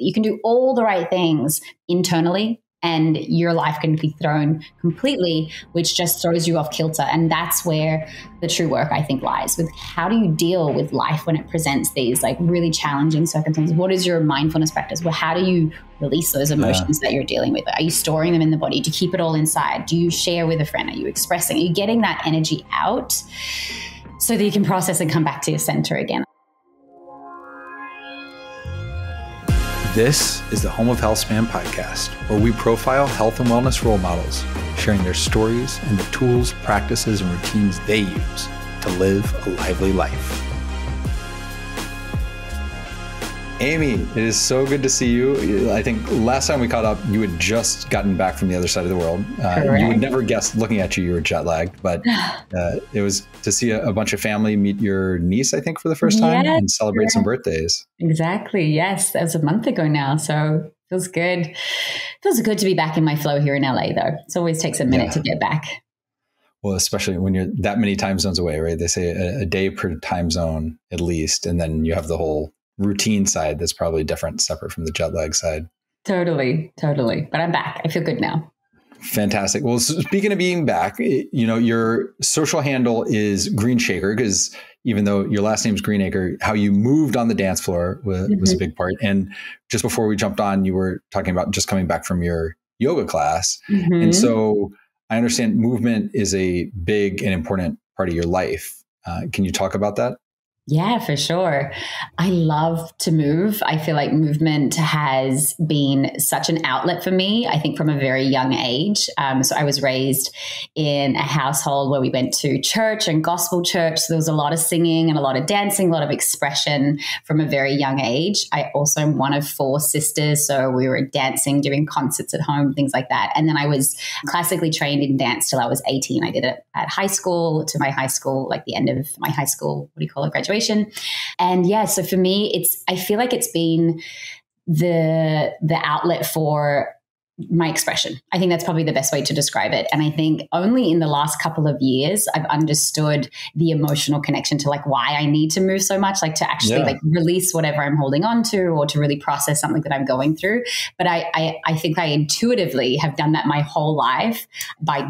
You can do all the right things internally, and your life can be thrown completely, which just throws you off kilter. And that's where the true work, I think, lies with how do you deal with life when it presents these like really challenging circumstances? What is your mindfulness practice? Well, how do you release those emotions that you're dealing with? Are you storing them in the body? Do you keep it all inside? Do you share with a friend? Are you expressing? Are you getting that energy out so that you can process and come back to your center again? This is the Home of Healthspan podcast, where we profile health and wellness role models, sharing their stories and the tools, practices, and routines they use to live a lively life. Aimee, it is so good to see you. I think last time we caught up, you had just gotten back from the other side of the world. You would never guess, looking at you, you were jet lagged, but it was to see a bunch of family meet your niece, I think, for the first time and celebrate some birthdays. Exactly. Yes. That was a month ago now. So feels good. Feels good to be back in my flow here in LA, though. It always takes a minute to get back. Well, especially when you're that many time zones away, right? They say a day per time zone at least. And then you have the whole routine side that's probably different, separate from the jet lag side. Totally. But I'm back. I feel good now. Fantastic. Well, speaking of being back, your social handle is Green Shaker, because even though your last name's Greenacre, how you moved on the dance floor was a big part. And just before we jumped on, you were talking about just coming back from your yoga class. And so I understand movement is a big and important part of your life. Can you talk about that? Yeah, for sure. I love to move. I feel like movement has been such an outlet for me, I think from a very young age. So I was raised in a household where we went to church and gospel church. So there was a lot of singing and a lot of dancing, a lot of expression from a very young age. I also am one of 4 sisters. So we were dancing, doing concerts at home, things like that. And then I was classically trained in dance till I was 18. I did it at high school, to my high school, like the end of my high school, graduation. And yeah, so for me, I feel like it's been the outlet for my expression. I think that's probably the best way to describe it. And I think only in the last couple of years, I've understood the emotional connection to like why I need to move so much, like to actually like release whatever I'm holding on to, or to really process something that I'm going through. But I think I intuitively have done that my whole life by,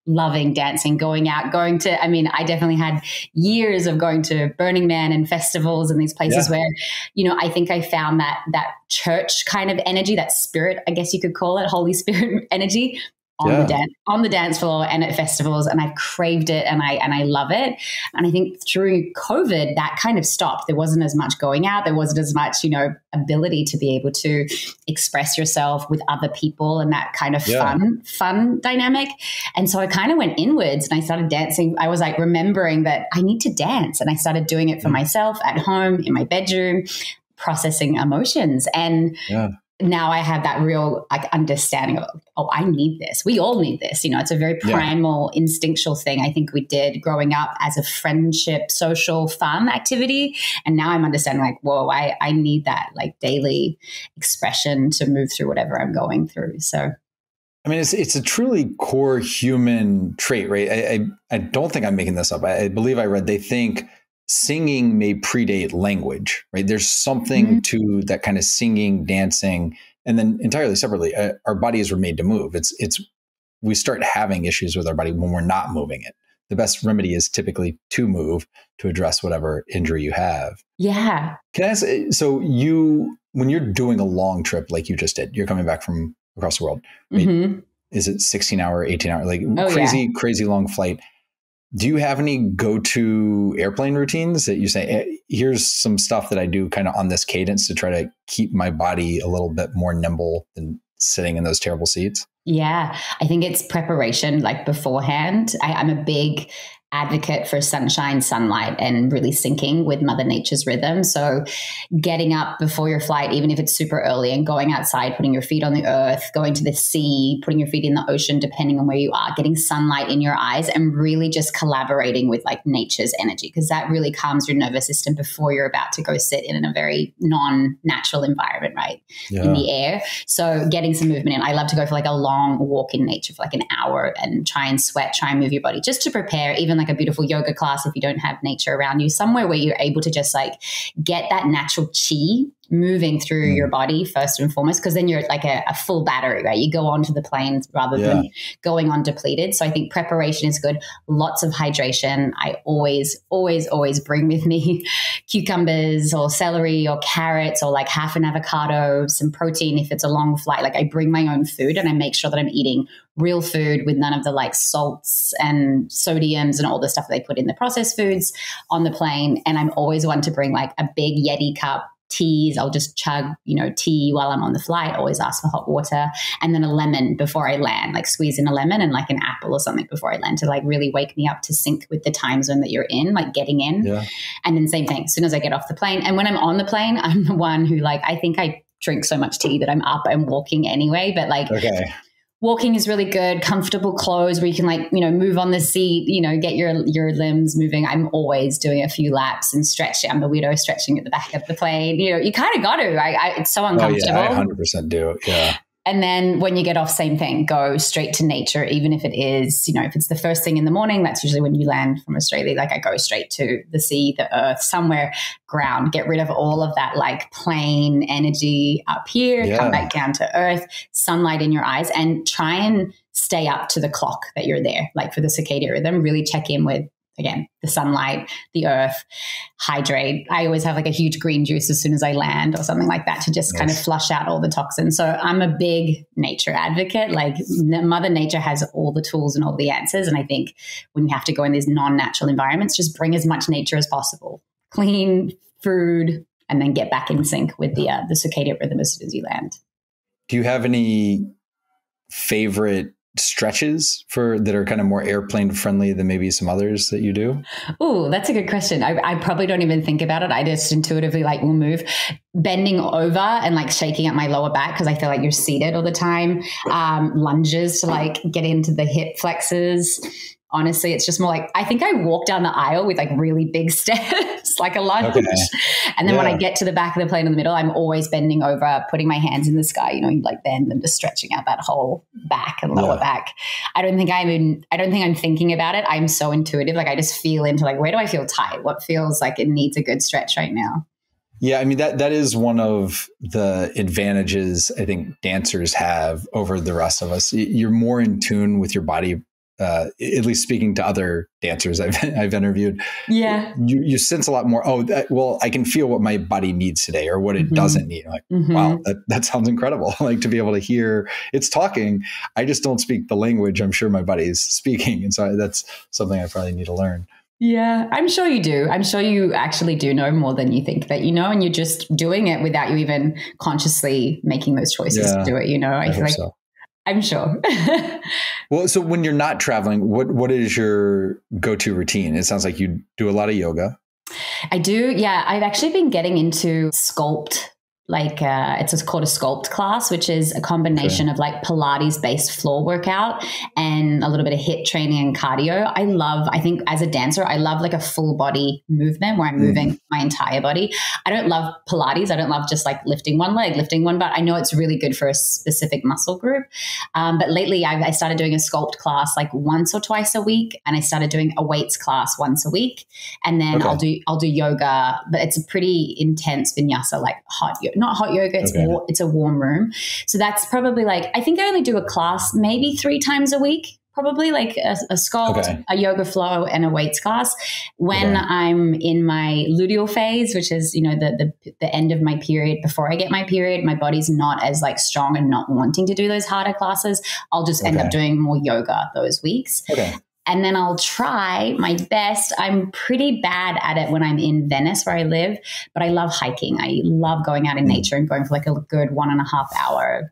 loving dancing, going out, I definitely had years of going to Burning Man and festivals and these places where, I think I found that church kind of energy, that spirit, I guess you could call it, Holy Spirit energy on the dance floor and at festivals. And I've craved it and I love it. And I think through COVID, that kind of stopped. There wasn't as much going out. There wasn't as much, ability to be able to express yourself with other people and that kind of fun dynamic. And so I kind of went inwards and I started dancing. I was like remembering that I need to dance. And I started doing it for myself at home, in my bedroom, processing emotions. And now I have that real understanding of, I need this. We all need this. It's a very primal, instinctual thing I think we did growing up as a friendship, social, fun activity. And now I'm understanding I need that daily expression to move through whatever I'm going through. So I mean, it's a truly core human trait, right? I don't think I'm making this up. I believe I read they think singing may predate language, right? There's something to that kind of singing, dancing, and then entirely separately, our bodies were made to move. We start having issues with our body when we're not moving it. The best remedy is typically to move to address whatever injury you have. Yeah. Can I ask, so when you're doing a long trip like you just did, you're coming back from across the world, right? Is it 16-hour, 18-hour, crazy long flight? Do you have any go-to airplane routines that you say, here's some stuff that I do kind of on this cadence to try to keep my body a little bit more nimble than sitting in those terrible seats? Yeah, I think it's preparation beforehand. I'm a big advocate for sunshine, sunlight, and really syncing with Mother Nature's rhythm. So getting up before your flight, even if it's super early, and going outside, putting your feet on the earth, going to the sea, putting your feet in the ocean, depending on where you are, getting sunlight in your eyes, and really just collaborating with nature's energy, because that really calms your nervous system before you're about to go sit in a very non-natural environment, right? In the air. So getting some movement in. I love to go for a long walk in nature for an hour and try and sweat, try and move your body just to prepare, even a beautiful yoga class if you don't have nature around you, somewhere where you're able to just get that natural chi moving through your body first and foremost, because then you're like a full battery, right? You go onto the plane rather than going on depleted. So I think preparation is good. Lots of hydration. I always bring with me cucumbers or celery or carrots or like half an avocado, some protein if it's a long flight. Like I bring my own food and I make sure that I'm eating real food with none of the like salts and sodiums and all the stuff they put in the processed foods on the plane. And I'm always one to bring like a big Yeti cup, teas. I'll just chug, tea while I'm on the flight, always ask for hot water, and then a lemon before I land, like squeeze in a lemon and like an apple or something before I land to like really wake me up to sync with the time zone that you're in, like getting in. Yeah. And then same thing, as soon as I get off the plane. And when I'm on the plane, I'm the one who like, I think I drink so much tea that I'm up and walking anyway, but like, walking is really good. Comfortable clothes where you can like, move on the seat, get your limbs moving. I'm always doing a few laps and stretching. I'm the weirdo stretching at the back of the plane. You kind of got to, right? It's so uncomfortable. Oh, yeah, I 100% do. Yeah. And then when you get off, same thing, go straight to nature, even if it is, if it's the first thing in the morning, that's usually when you land from Australia. Like I go straight to the sea, the earth, somewhere ground, get rid of all of that like plane energy up here, come back down to earth, sunlight in your eyes, and try and stay up to the clock that you're there. Like for the circadian rhythm, really check in with, again, the sunlight, the earth, hydrate. I always have like a huge green juice as soon as I land or something like that to just kind of flush out all the toxins. So I'm a big nature advocate. Like Mother Nature has all the tools and all the answers. And I think when you have to go in these non-natural environments, just bring as much nature as possible, clean food, and then get back in sync with the circadian rhythm as soon as you land. Do you have any favorite stretches that are kind of more airplane friendly than maybe some others that you do? Oh, that's a good question. I probably don't even think about it. I just intuitively like will move. Bending over and like shaking at my lower back because I feel like you're seated all the time. Lunges to like get into the hip flexors. Honestly, it's just more like, I think I walk down the aisle with like really big steps, like a lunge. Okay. And then when I get to the back of the plane in the middle, I'm always bending over, putting my hands in the sky, you like bend and just stretching out that whole back and lower back. I don't think I'm thinking about it. I'm so intuitive. Like I just feel into like, where do I feel tight? What feels like it needs a good stretch right now? Yeah, I mean, that is one of the advantages I think dancers have over the rest of us. You're more in tune with your body. At least speaking to other dancers I've interviewed, you sense a lot more. Well, I can feel what my body needs today or what it doesn't need. Like, wow, that sounds incredible. Like to be able to hear it's talking. I just don't speak the language I'm sure my body's speaking, and so that's something I probably need to learn. Yeah, I'm sure you do. I'm sure you actually do know more than you think that you know, and you're just doing it without you even consciously making those choices to do it. I feel like. So. I'm sure. Well, so when you're not traveling, what is your go-to routine? It sounds like you do a lot of yoga. I do. Yeah. I've actually been getting into sculpt. Like it's called a sculpt class, which is a combination of like Pilates based floor workout and a little bit of HIIT training and cardio. I think as a dancer, I love like a full body movement where I'm moving my entire body. I don't love Pilates. I don't love just like lifting one leg, lifting one butt. I know it's really good for a specific muscle group. But lately I started doing a sculpt class like once or twice a week. And I started doing a weights class once a week. And then I'll do yoga, but it's a pretty intense vinyasa, like not hot yoga. It's a warm room. So that's probably like, I think I only do a class maybe 3 times a week, probably like a sculpt, a yoga flow, and a weights class. When I'm in my luteal phase, which is, the end of my period, before I get my period, my body's not as like strong and not wanting to do those harder classes. I'll just end up doing more yoga those weeks. And then I'll try my best. I'm pretty bad at it when I'm in Venice where I live, but I love hiking. I love going out in nature and going for like a good 1.5 hour,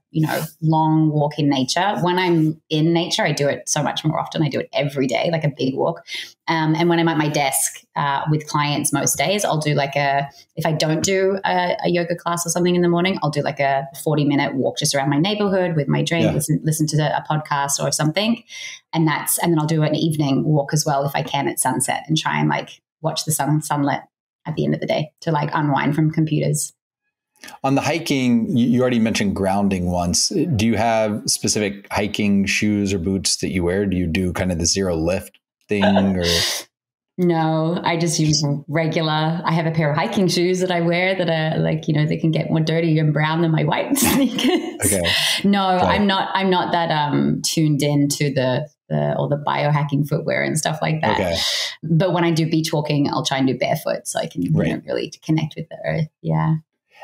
long walk in nature. When I'm in nature, I do it so much more often. I do it every day, like a big walk. And when I'm at my desk with clients most days, I'll do like if I don't do a yoga class or something in the morning, I'll do like a 40-minute walk just around my neighborhood with my drink, listen to a podcast or something. And then I'll do an evening walk as well if I can at sunset and try and like watch the sunlit at the end of the day to like unwind from computers. On the hiking, you already mentioned grounding once. Do you have specific hiking shoes or boots that you wear? Do you do kind of the zero lift thing or? No, I just use regular. I have a pair of hiking shoes that I wear that are like, they can get more dirty and brown than my white sneakers. Okay. No, Okay. I'm not that tuned into the all the biohacking footwear and stuff like that. Okay. But when I do beach walking, I'll try and do barefoot so I can really connect with the earth. Yeah.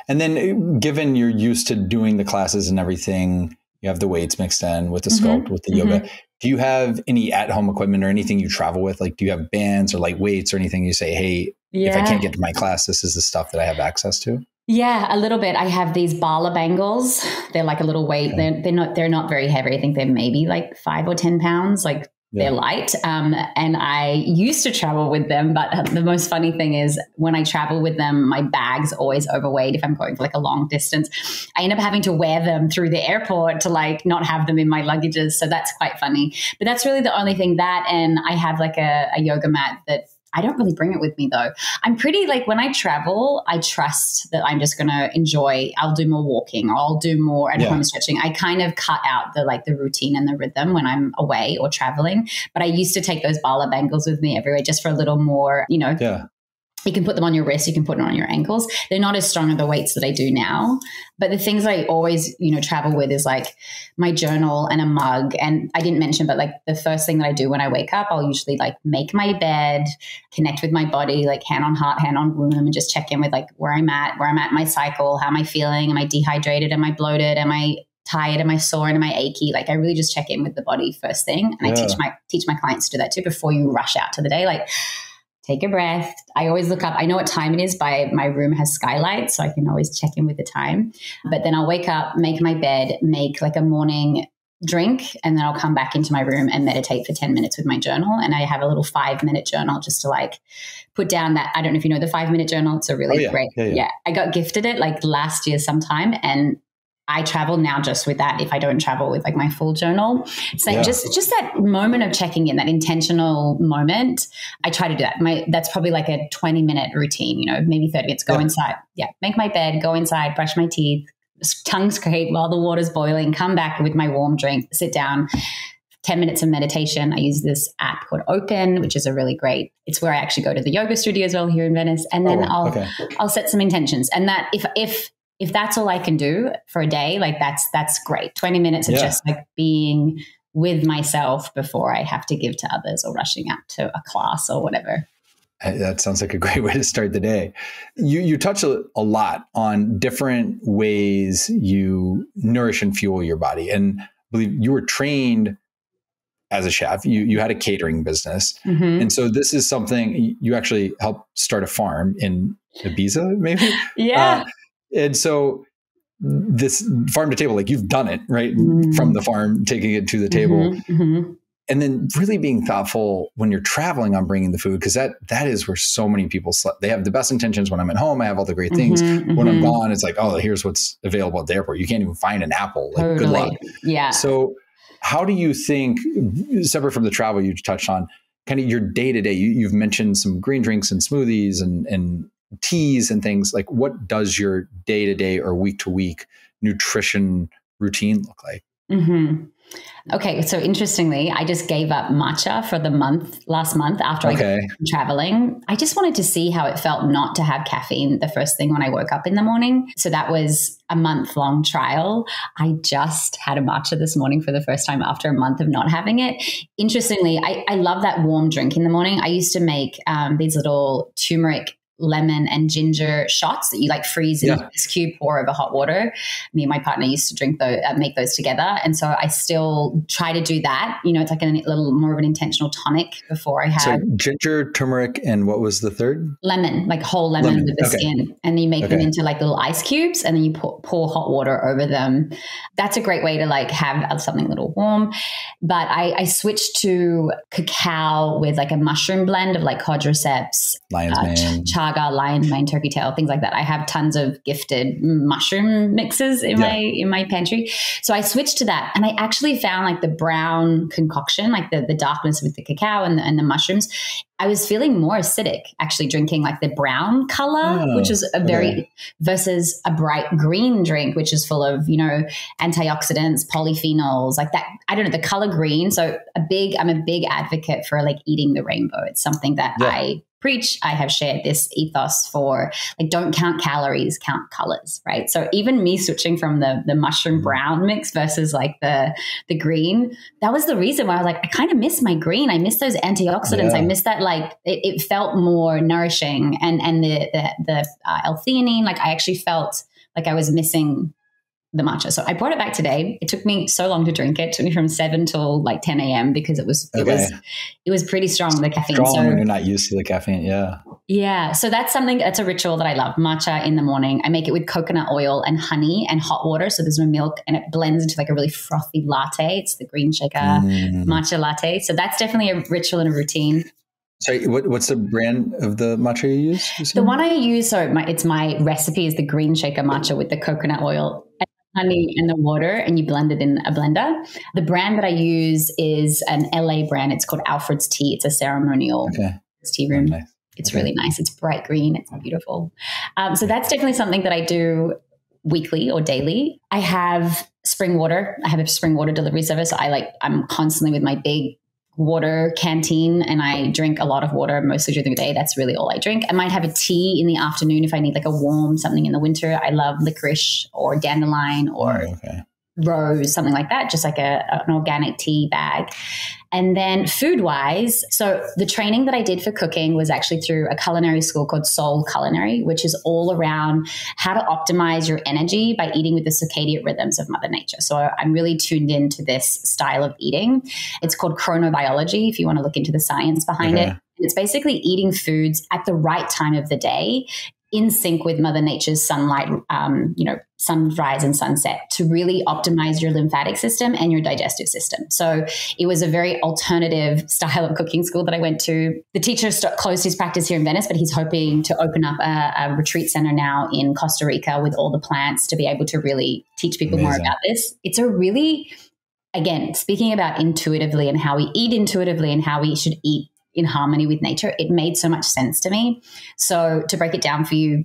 And then given you're used to doing the classes and everything, you have the weights mixed in with the sculpt, with the yoga. Do you have any at-home equipment or anything you travel with? Like, do you have bands or light weights or anything you say, hey, if I can't get to my class, this is the stuff that I have access to? Yeah, a little bit. I have these Bala bangles. They're like a little weight. Okay. They're not very heavy. I think they're maybe like 5 or 10 pounds. Like they're light. And I used to travel with them, but the most funny thing is when I travel with them, my bag's always overweight. If I'm going for like a long distance, I end up having to wear them through the airport to like not have them in my luggages. So that's quite funny. But that's really the only thing and I have like a yoga mat that I don't really bring it with me though. I'm pretty like when I travel, I trust that I'm just going to enjoy. I'll do more walking or I'll do more at home stretching. I kind of cut out the routine and the rhythm when I'm away or traveling. But I used to take those Bala bangles with me everywhere just for a little more, You can put them on your wrist. You can put them on your ankles. They're not as strong as the weights that I do now. But the things I always, travel with is like my journal and a mug. And I didn't mention, but like the first thing that I do when I wake up, I'll usually like make my bed, connect with my body, like hand on heart, hand on womb, and just check in with like where I'm at in my cycle. How am I feeling? Am I dehydrated? Am I bloated? Am I tired? Am I sore? And am I achy? Like I really just check in with the body first thing. And I teach my clients to do that too before you rush out to the day. Like, take a breath. I always look up. I know what time it is by my room has skylights, so I can always check in with the time. But then I'll wake up, make my bed, make like a morning drink, and then I'll come back into my room and meditate for 10 minutes with my journal. And I have a little 5-minute journal just to like put down that. I don't know if you know the 5-minute journal. It's a really great. Yeah. I got gifted it like last year sometime, and I travel now just with that if I don't travel with like my full journal. So just that moment of checking in, that intentional moment, I try to do that. That's probably like a 20-minute routine, maybe 30 minutes, go inside. Yeah. Make my bed, go inside, brush my teeth, tongue scrape while the water's boiling, come back with my warm drink, sit down, 10 minutes of meditation. I use this app called Open, which is a really great, it's where I actually go to the yoga studio as well here in Venice. And then I'll set some intentions. And that if that's all I can do for a day, like that's great. 20 minutes of just like being with myself before I have to give to others or rushing out to a class or whatever. That sounds like a great way to start the day. You touch a lot on different ways you nourish and fuel your body. And I believe you were trained as a chef. You had a catering business. Mm-hmm. And so this is something you actually helped start a farm in Ibiza, maybe? Yeah. And so this farm to table, like you've done it, right? Mm-hmm. From the farm, taking it to the table. Mm-hmm. And then really being thoughtful when you're traveling on bringing the food, because that is where so many people they have the best intentions. When I'm at home, I have all the great things. Mm-hmm. When I'm gone, it's like, oh, here's what's available at the airport. You can't even find an apple. Like, good luck. Yeah. So how do you think, separate from the travel you touched on, kind of your day-to-day, you've mentioned some green drinks and smoothies and teas and things, like what does your day-to-day or week-to-week nutrition routine look like? Mm-hmm. Okay. So interestingly, I just gave up matcha for the last month after I got traveling. I just wanted to see how it felt not to have caffeine the first thing when I woke up in the morning. So that was a month-long trial. I just had a matcha this morning for the first time after a month of not having it. Interestingly, I love that warm drink in the morning. I used to make these little turmeric, lemon and ginger shots that you like freeze in a ice cube, pour over hot water. Me and my partner used to drink those, make those together. And so I still try to do that. It's like a little more of an intentional tonic before I had. So ginger, turmeric, and what was the third? Lemon, like whole lemon with the skin. And then you make them into like little ice cubes and then you pour hot water over them. That's a great way to like have something a little warm. But I switched to cacao with like a mushroom blend of like quadriceps, lion's mane, chaga, lion's mane, turkey tail, things like that. I have tons of gifted mushroom mixes in my pantry. So I switched to that, and I actually found like the brown concoction, like the darkness with the cacao and the mushrooms. I was feeling more acidic actually drinking like the brown color, which is a very versus a bright green drink, which is full of, antioxidants, polyphenols, like that. I don't know, the color green. So I'm a big advocate for like eating the rainbow. It's something that I preach. I have shared this ethos for like, don't count calories, count colors, right? So even me switching from the mushroom brown mix versus like the green, that was the reason why I was like, I kind of miss my green. I miss those antioxidants. I miss that, like it felt more nourishing, and the L-theanine, like I actually felt like I was missing the matcha. So I brought it back today. It took me so long to drink it. It took me from 7 till like 10 a.m. because it was pretty strong, the caffeine. Strong when you're not used to the caffeine. Yeah. So that's a ritual that I love. Matcha in the morning. I make it with coconut oil and honey and hot water. So there's no milk, and it blends into like a really frothy latte. It's the green shaker matcha latte. So that's definitely a ritual and a routine. Sorry, what's the brand of the matcha you use? The one I use, it's my recipe is the green shaker matcha with the coconut oil, honey, and the water, and you blend it in a blender. The brand that I use is an LA brand. It's called Alfred's Tea. It's a ceremonial tea room. Nice. It's really nice. It's bright green. It's beautiful. So that's definitely something that I do weekly or daily. I have spring water. I have a spring water delivery service. I'm constantly with my big water canteen, and I drink a lot of water mostly during the day. That's really all I drink. I might have a tea in the afternoon if I need like a warm something in the winter. I love licorice or dandelion or rose, something like that, just like an organic tea bag. And then food-wise, so the training that I did for cooking was actually through a culinary school called Soul Culinary, which is all around how to optimize your energy by eating with the circadian rhythms of Mother Nature. So I'm really tuned into this style of eating. It's called chronobiology, if you want to look into the science behind it. And it's basically eating foods at the right time of the day, in sync with Mother Nature's sunlight, sunrise and sunset, to really optimize your lymphatic system and your digestive system. So it was a very alternative style of cooking school that I went to. The teacher closed his practice here in Venice, but he's hoping to open up a retreat center now in Costa Rica with all the plants to be able to really teach people more about this. It's a really, again, speaking about intuitively and how we eat intuitively and how we should eat in harmony with nature, it made so much sense to me. So to break it down for you,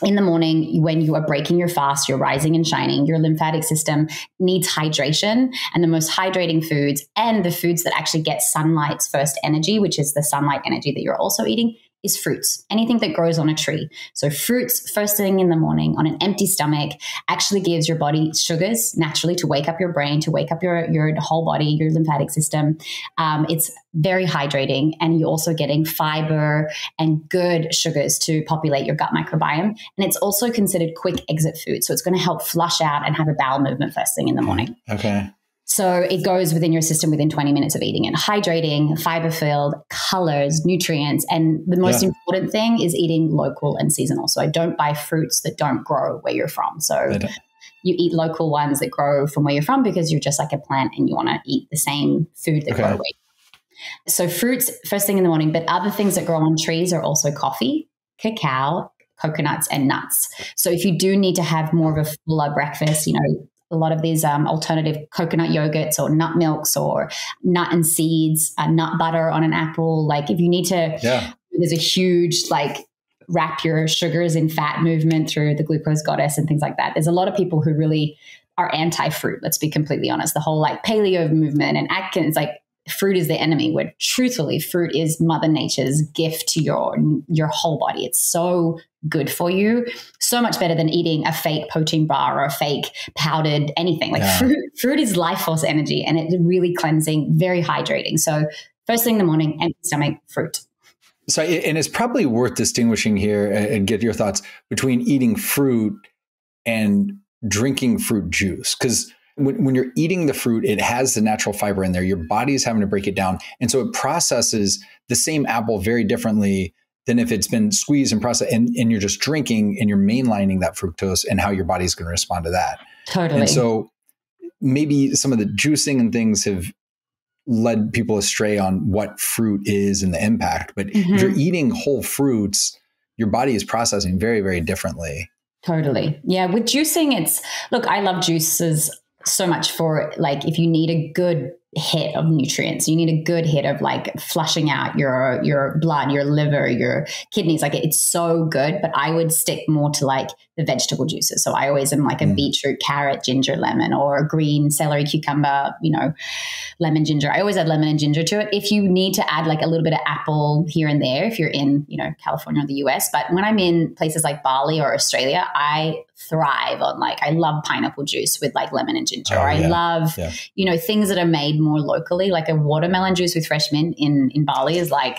in the morning, when you are breaking your fast, you're rising and shining, your lymphatic system needs hydration, and the most hydrating foods and the foods that actually get sunlight's first energy, which is the sunlight energy that you're also eating, is fruits, anything that grows on a tree. So fruits first thing in the morning on an empty stomach actually gives your body sugars naturally to wake up your brain, to wake up your whole body, your lymphatic system. It's very hydrating, and you're also getting fiber and good sugars to populate your gut microbiome. And it's also considered quick exit food. So it's going to help flush out and have a bowel movement first thing in the morning. Okay. So it goes within your system within 20 minutes of eating it. Hydrating, fiber-filled, colors, nutrients. And the most important thing is eating local and seasonal. So I don't buy fruits that don't grow where you're from. So you eat local ones that grow from where you're from because you're just like a plant and you want to eat the same food that grow where you're from. So fruits first thing in the morning, but other things that grow on trees are also coffee, cacao, coconuts, and nuts. So if you do need to have more of a fuller breakfast, a lot of these alternative coconut yogurts or nut milks or nut and seeds, nut butter on an apple. Like if you need to, there's a huge wrap your sugars in fat movement through the glucose goddess and things like that. There's a lot of people who really are anti-fruit. Let's be completely honest. The whole paleo movement and Atkins, fruit is the enemy, where truthfully fruit is Mother Nature's gift to your whole body. It's so good for you, so much better than eating a fake protein bar or a fake powdered anything. Fruit is life force energy, and it's really cleansing, very hydrating. So first thing in the morning, empty stomach, fruit. So, and it's probably worth distinguishing here and get your thoughts between eating fruit and drinking fruit juice, because when you're eating the fruit, it has the natural fiber in there. Your body is having to break it down. And so it processes the same apple very differently than if it's been squeezed and processed and you're just drinking and you're mainlining that fructose and how your body's going to respond to that. Totally. And so maybe some of the juicing and things have led people astray on what fruit is and the impact. But if you're eating whole fruits, your body is processing very, very differently. Totally. Yeah. With juicing, look, I love juices so much for like, if you need a good hit of nutrients, you need a good hit of like flushing out your blood, your liver, your kidneys. Like it's so good, but I would stick more to like the vegetable juices. So I always am like a beetroot, carrot, ginger, lemon, or green celery, cucumber, lemon, ginger. I always add lemon and ginger to it. If you need to add like a little bit of apple here and there, if you're in, California or the US, but when I'm in places like Bali or Australia, I thrive on I love pineapple juice with like lemon and ginger. I love, things that are made more locally, like a watermelon juice with fresh mint in Bali is like,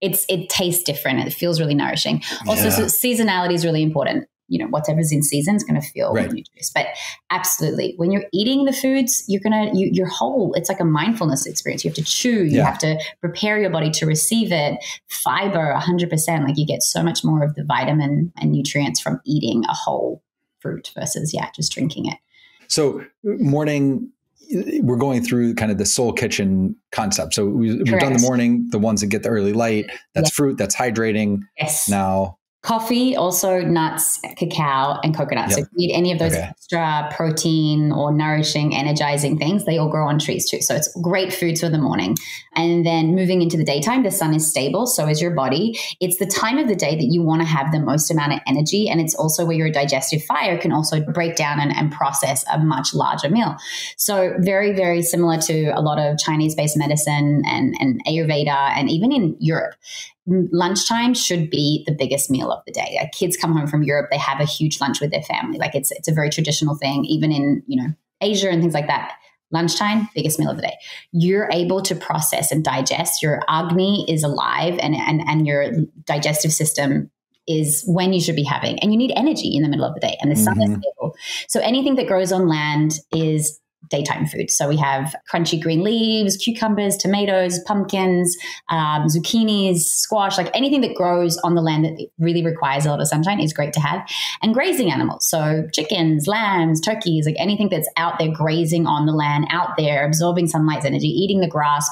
it tastes different. And it feels really nourishing. Also, so seasonality is really important. Whatever's in season is going to feel nutritious. But absolutely, when you're eating the foods, you're whole. It's like a mindfulness experience. You have to chew. You have to prepare your body to receive it. Fiber, 100%. Like you get so much more of the vitamin and nutrients from eating a whole fruit versus just drinking it. So morning, we're going through kind of the soul kitchen concept. So we've done the morning, the ones that get the early light. That's fruit. That's hydrating. Yes. Now. Coffee, also nuts, cacao, and coconut. So if you need any of those extra protein or nourishing, energizing things, they all grow on trees too. So it's great foods for the morning. And then moving into the daytime, the sun is stable. So is your body. It's the time of the day that you want to have the most amount of energy. And it's also where your digestive fire can also break down and process a much larger meal. So very, very similar to a lot of Chinese-based medicine and Ayurveda, and even in Europe. Lunchtime should be the biggest meal of the day. Like kids come home from Europe, they have a huge lunch with their family. Like it's a very traditional thing, even in, Asia and things like that. Lunchtime, biggest meal of the day. You're able to process and digest. Your Agni is alive and your digestive system is when you should be having. And you need energy in the middle of the day. And the sun is stable. So anything that grows on land is daytime food. So we have crunchy green leaves, cucumbers, tomatoes, pumpkins, zucchinis, squash, like anything that grows on the land that really requires a lot of sunshine is great to have. And grazing animals. So chickens, lambs, turkeys, like anything that's out there grazing on the land, out there absorbing sunlight's energy, eating the grass,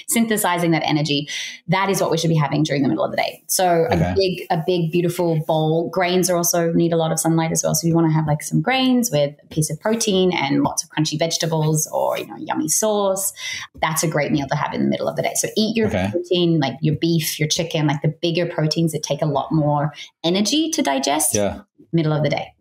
synthesizing that energy. That is what we should be having during the middle of the day. So a big, beautiful bowl. Grains are also need a lot of sunlight as well. So you want to have like some grains with a piece of protein and lots of crunchy vegetables or, yummy sauce. That's a great meal to have in the middle of the day. So eat your protein, like your beef, your chicken, like the bigger proteins that take a lot more energy to digest. Middle of the day.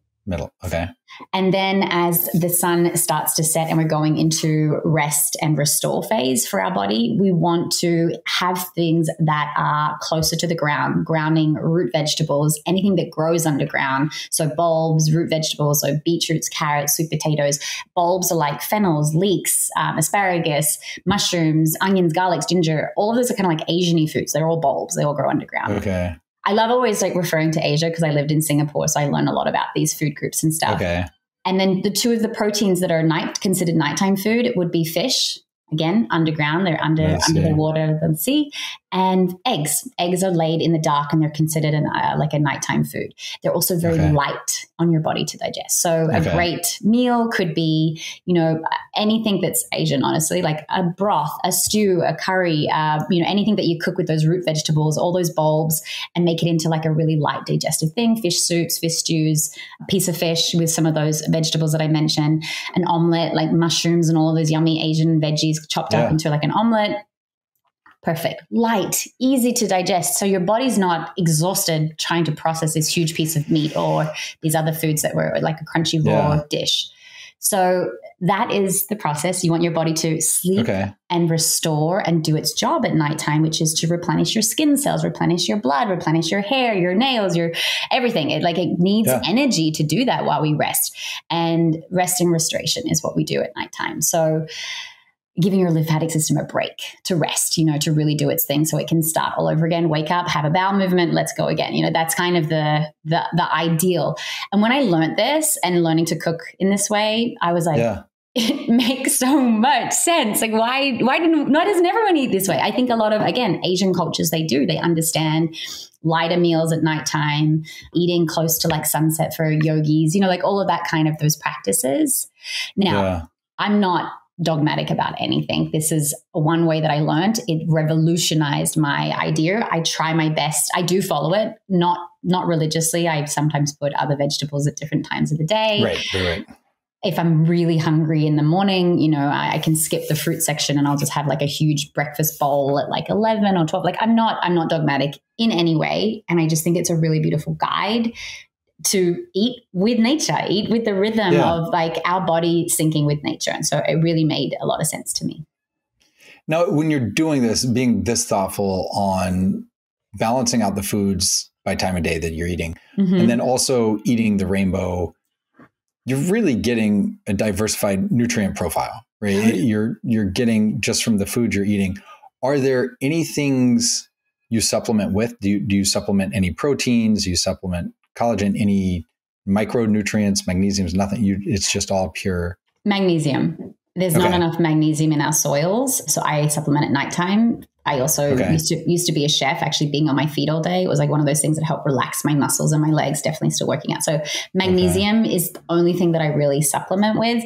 Okay. And then as the sun starts to set and we're going into rest and restore phase for our body, we want to have things that are closer to the ground, grounding root vegetables, anything that grows underground. So bulbs, root vegetables, so beetroots, carrots, sweet potatoes. Bulbs are like fennels, leeks, asparagus, mushrooms, onions, garlics, ginger. All of those are kind of like Asian-y foods. They're all bulbs. They all grow underground. Okay. I love always like referring to Asia because I lived in Singapore, so I learned a lot about these food groups and stuff. Okay. And then the two of the proteins that are considered nighttime food would be fish. Again, underground, they're under the water than the sea. And eggs. Eggs are laid in the dark and they're considered like a nighttime food. They're also very light on your body to digest. So a great meal could be, anything that's Asian, honestly, like a broth, a stew, a curry, anything that you cook with those root vegetables, all those bulbs, and make it into like a really light digestive thing. Fish soups, fish stews, a piece of fish with some of those vegetables that I mentioned, an omelet, like mushrooms and all of those yummy Asian veggies chopped up into like an omelet. Perfect. Light, easy to digest. So your body's not exhausted trying to process this huge piece of meat or these other foods that were like a crunchy raw dish. So that is the process. You want your body to sleep and restore and do its job at nighttime, which is to replenish your skin cells, replenish your blood, replenish your hair, your nails, your everything. It needs energy to do that while we rest. And rest and restoration is what we do at nighttime. So giving your lymphatic system a break to rest, to really do its thing so it can start all over again, wake up, have a bowel movement, let's go again. That's kind of the ideal. And when I learned this and learning to cook in this way, I was like, it makes so much sense. Like why doesn't everyone eat this way? I think a lot of, again, Asian cultures, they understand lighter meals at nighttime, eating close to like sunset for yogis, like all of that kind of those practices. Now, I'm not dogmatic about anything. This is one way that I learned. It revolutionized my idea. I try my best. I do follow it, not not religiously. I sometimes put other vegetables at different times of the day. Right. If I'm really hungry in the morning, you know, I can skip the fruit section and I'll just have like a huge breakfast bowl at like 11 or 12. Like I'm not dogmatic in any way. And I just think it's a really beautiful guide to eat with nature, eat with the rhythm of like our body syncing with nature. And so it really made a lot of sense to me. Now, when you're doing this, being this thoughtful on balancing out the foods by time of day that you're eating, and then also eating the rainbow, you're really getting a diversified nutrient profile, right? You're getting just from the food you're eating. Are there any things you supplement with? Do you supplement any proteins? Do you supplement collagen? Any micronutrients, magnesiums? Nothing. It's just all pure magnesium. There's not enough magnesium in our soils, so I supplement at nighttime. I also used to be a chef. Actually, being on my feet all day, it was like one of those things that helped relax my muscles and my legs. Definitely still working out. So magnesium is the only thing that I really supplement with.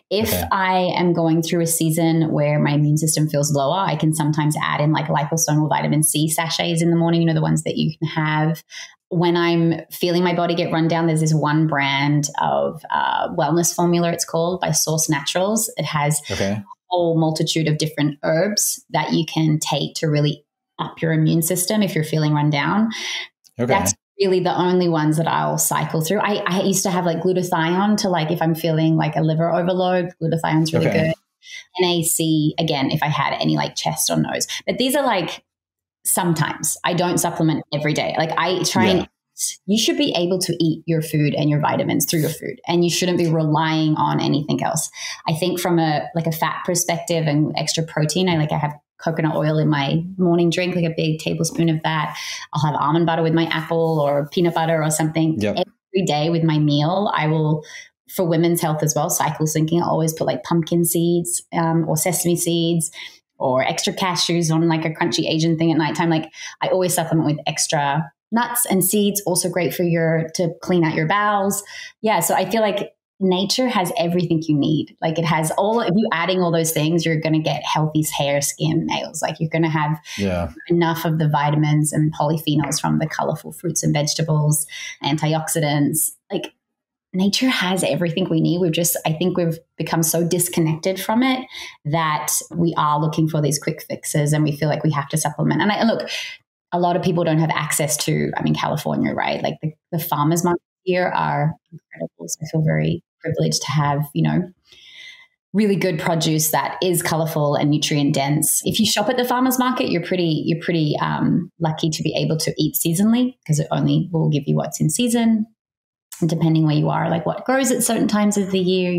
If I am going through a season where my immune system feels lower, I can sometimes add in like liposomal vitamin C sachets in the morning. You know, the ones that you can have. When I'm feeling my body get run down, there's this one brand of wellness formula, it's called, by Source Naturals. It has a whole multitude of different herbs that you can take to really up your immune system if you're feeling run down. That's really the only ones that I'll cycle through. I used to have like glutathione to like if I'm feeling like a liver overload, glutathione's really good. NAC, again, if I had any like chest or nose. But these are like sometimes. I don't supplement every day. Like I try and you should be able to eat your food and your vitamins through your food, and you shouldn't be relying on anything else. I think from a fat perspective and extra protein, I have coconut oil in my morning drink, like a big tablespoon of that. I'll have almond butter with my apple or peanut butter or something. Every day with my meal. I will, for women's health as well, cycle syncing, I always put like pumpkin seeds or sesame seeds or extra cashews on like a crunchy Asian thing at nighttime. Like I always supplement with extra nuts and seeds, also great for to clean out your bowels. Yeah. So I feel like nature has everything you need. Like it has if you adding all those things, you're going to get healthy hair, skin, nails. Like you're going to have enough of the vitamins and polyphenols from the colorful fruits and vegetables, antioxidants. Like nature has everything we need. I think we've become so disconnected from it that we are looking for these quick fixes and we feel like we have to supplement. And look, a lot of people don't have access to, California, right? Like the farmers markets here are incredible. So I feel very privileged to have, really good produce that is colorful and nutrient dense. If you shop at the farmers market, you're pretty lucky to be able to eat seasonally because it only will give you what's in season. And depending where you are, like what grows at certain times of the year,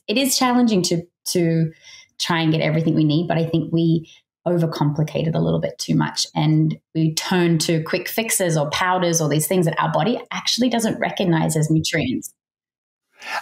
it is challenging to try and get everything we need. But I think we overcomplicate it a little bit too much. And we turn to quick fixes or powders or these things that our body actually doesn't recognize as nutrients.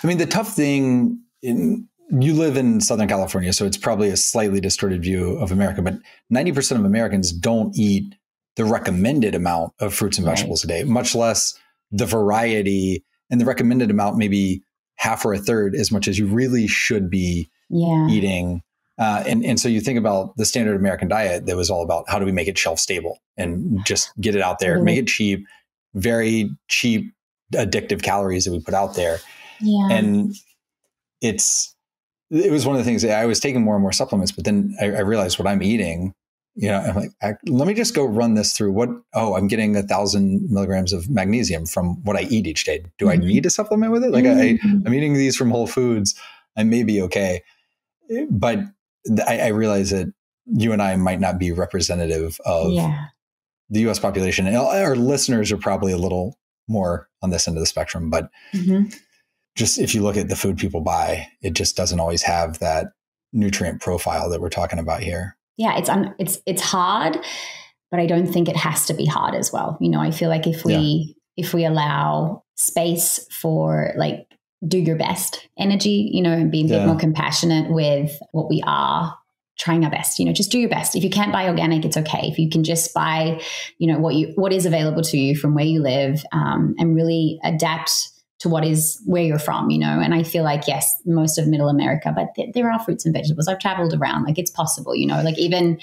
The tough thing, you live in Southern California, so it's probably a slightly distorted view of America, but 90% of Americans don't eat the recommended amount of fruits and vegetables a day, much less the variety. And the recommended amount, maybe half or a third as much as you really should be eating. And so you think about the standard American diet that was all about how do we make it shelf stable and just get it out there, make it cheap, very cheap, addictive calories that we put out there. Yeah. And it was one of the things that I was taking more and more supplements, but then I realized what I'm eating. I'm like, let me just go run this through I'm getting 1,000 milligrams of magnesium from what I eat each day. Do I need to supplement with it? Like I'm eating these from Whole Foods. I may be okay. But I realize that you and I might not be representative of the US population. And our listeners are probably a little more on this end of the spectrum, but just if you look at the food people buy, it just doesn't always have that nutrient profile that we're talking about here. Yeah, it's hard, but I don't think it has to be hard as well. I feel like if we allow space for like do your best energy, and be a bit more compassionate with what we are, trying our best, just do your best. If you can't buy organic, it's okay. If you can just buy, what is available to you from where you live, and really adapt to where you're from, and I feel like, yes, most of middle America, but there are fruits and vegetables. I've traveled around, like it's possible, like even,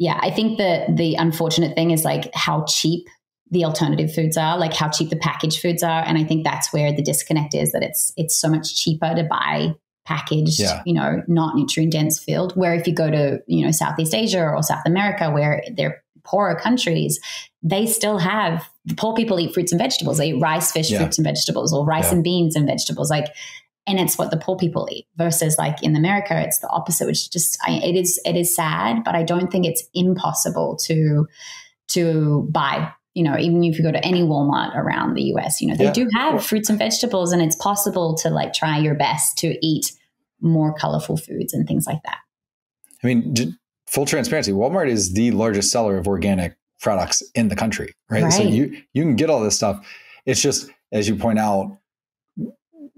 I think the unfortunate thing is like how cheap the alternative foods are, like how cheap the packaged foods are. And I think that's where the disconnect is, that it's so much cheaper to buy packaged, not nutrient dense food. Where if you go to, Southeast Asia or South America, where they're poorer countries, they still have, the poor people eat fruits and vegetables. They eat rice, fish, fruits and vegetables, or rice and beans and vegetables. And it's what the poor people eat, versus like in America, it's the opposite, which just, it is sad, but I don't think it's impossible to buy. Even if you go to any Walmart around the US, they do have fruits and vegetables, and it's possible to like try your best to eat more colorful foods and things like that. I mean, full transparency, Walmart is the largest seller of organic products in the country, right? So you can get all this stuff. It's just, as you point out,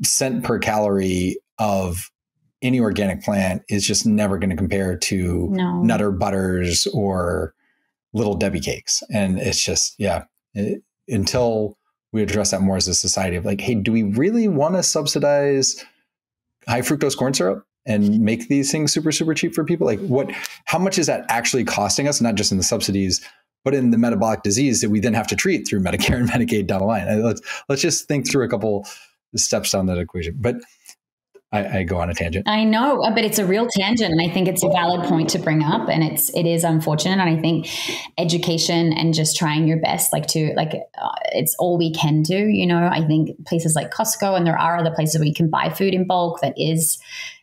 cent per calorie of any organic plant is just never going to compare to Nutter Butters or Little Debbie cakes. And it's just, until we address that more as a society of like, hey, do we really want to subsidize high fructose corn syrup and make these things super, super cheap for people? Like how much is that actually costing us? Not just in the subsidies, but in the metabolic disease that we then have to treat through Medicare and Medicaid down the line. Let's just think through a couple steps down that equation. But I go on a tangent. I know, but it's a real tangent, and I think it's a valid point to bring up, and it is unfortunate. And I think education and just trying your best, it's all we can do. I think places like Costco, and there are other places where you can buy food in bulk that is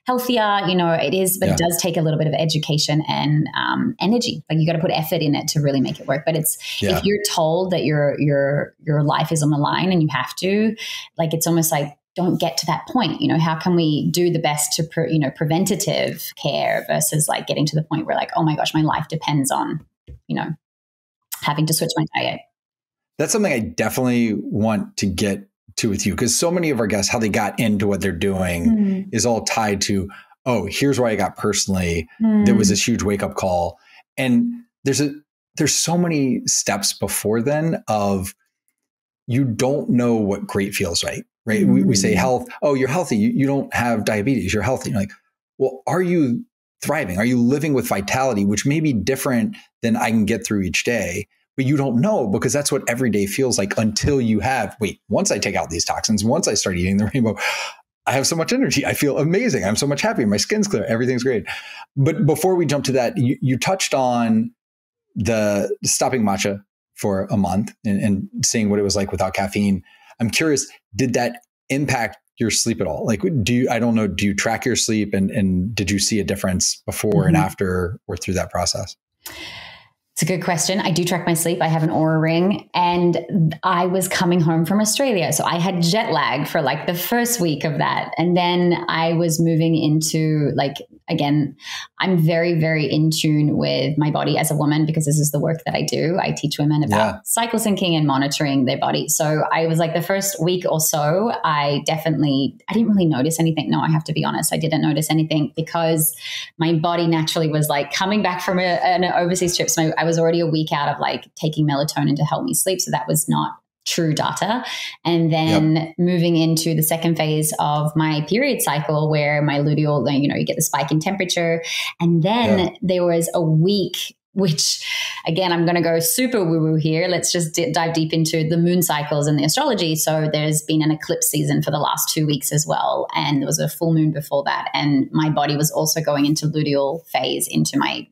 healthier. It is, but it does take a little bit of education and energy. Like you got to put effort in it to really make it work. But it's if you're told that your life is on the line and you have to, like, it's almost like, don't get to that point. How can we do the best to, preventative care versus like getting to the point where like, oh my gosh, my life depends on, having to switch my diet. That's something I definitely want to get to with you, because so many of our guests, how they got into what they're doing is all tied to, oh, here's where I got personally. There was this huge wake up call. And there's so many steps before then of, you don't know what great feels right. Right. We say health. Oh, you're healthy. You don't have diabetes. You're healthy. You're like, well, are you thriving? Are you living with vitality, which may be different than I can get through each day? But you don't know, because that's what every day feels like until you have, once I take out these toxins, once I start eating the rainbow, I have so much energy. I feel amazing. I'm so much happier. My skin's clear. Everything's great. But before we jump to that, you touched on the stopping matcha for a month and seeing what it was like without caffeine. I'm curious, did that impact your sleep at all? Like, do you track your sleep, and did you see a difference before and after or through that process? It's a good question. I do track my sleep. I have an Oura Ring, and I was coming home from Australia. So I had jet lag for like the first week of that. And then I was moving into again, I'm very, very in tune with my body as a woman, because this is the work that I do. I teach women about cycle syncing and monitoring their body. So I was like, the first week or so, I didn't really notice anything. No, I have to be honest. I didn't notice anything, because my body naturally was like coming back from an overseas trip. So I was already a week out of like taking melatonin to help me sleep. So that was not true data. And then moving into the second phase of my period cycle, where my luteal, you get the spike in temperature. And then there was a week, which again, I'm going to go super woo-woo here. Let's just dive deep into the moon cycles and the astrology. So there's been an eclipse season for the last 2 weeks as well. And there was a full moon before that. And my body was also going into luteal phase, into my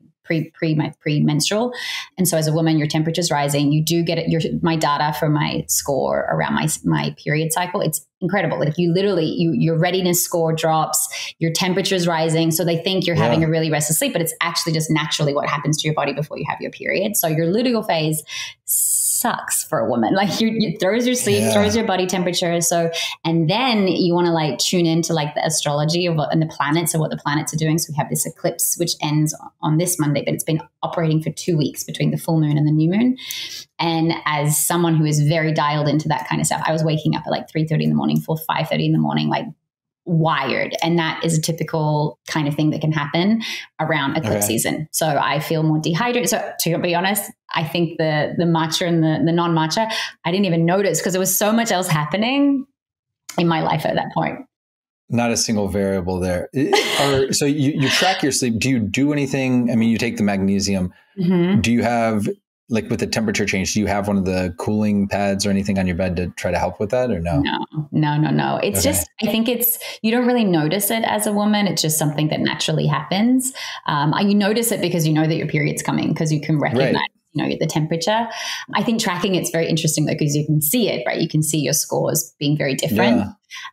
premenstrual. And so as a woman, your temperature's rising. You do get my data for my score around my period cycle. It's incredible. Like your readiness score drops, your temperature's rising. So they think you're having a really restless sleep, but it's actually just naturally what happens to your body before you have your period. So your luteal phase sucks for a woman. Like you throws your sleep, throws your body temperature. So, and then you want to like tune into like the astrology of and the planets and what the planets are doing. So we have this eclipse, which ends on this Monday, but it's been operating for 2 weeks between the full moon and the new moon. And as someone who is very dialed into that kind of stuff, I was waking up at like 3:30 in the morning, 5:30 in the morning, like wired. And that is a typical kind of thing that can happen around eclipse season. So I feel more dehydrated. So to be honest, I think the matcha and the non-matcha, I didn't even notice, because there was so much else happening in my life at that point. Not a single variable there. So you track your sleep. Do you do anything? I mean, you take the magnesium. Do you have like with the temperature change, do you have one of the cooling pads or anything on your bed to try to help with that, or no? No. It's just, I think you don't really notice it as a woman. It's just something that naturally happens. You notice it because you know that your period's coming, because you can recognize, the temperature. I think tracking it's very interesting though, because you can see it, right? You can see your scores being very different. Yeah.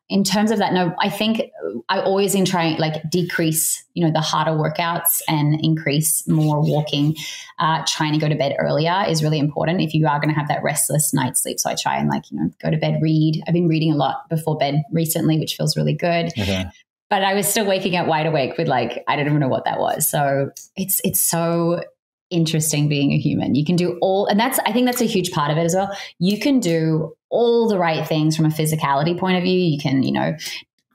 In terms of that, no, I think I always try decrease, the harder workouts and increase more walking. Trying to go to bed earlier is really important if you are going to have that restless night's sleep. So I try and go to bed, read. I've been reading a lot before bed recently, which feels really good. Okay. But I was still waking up wide awake with I don't even know what that was. So it's so interesting being a human. You can do I think that's a huge part of it as well. You can do all the right things from a physicality point of view. You can,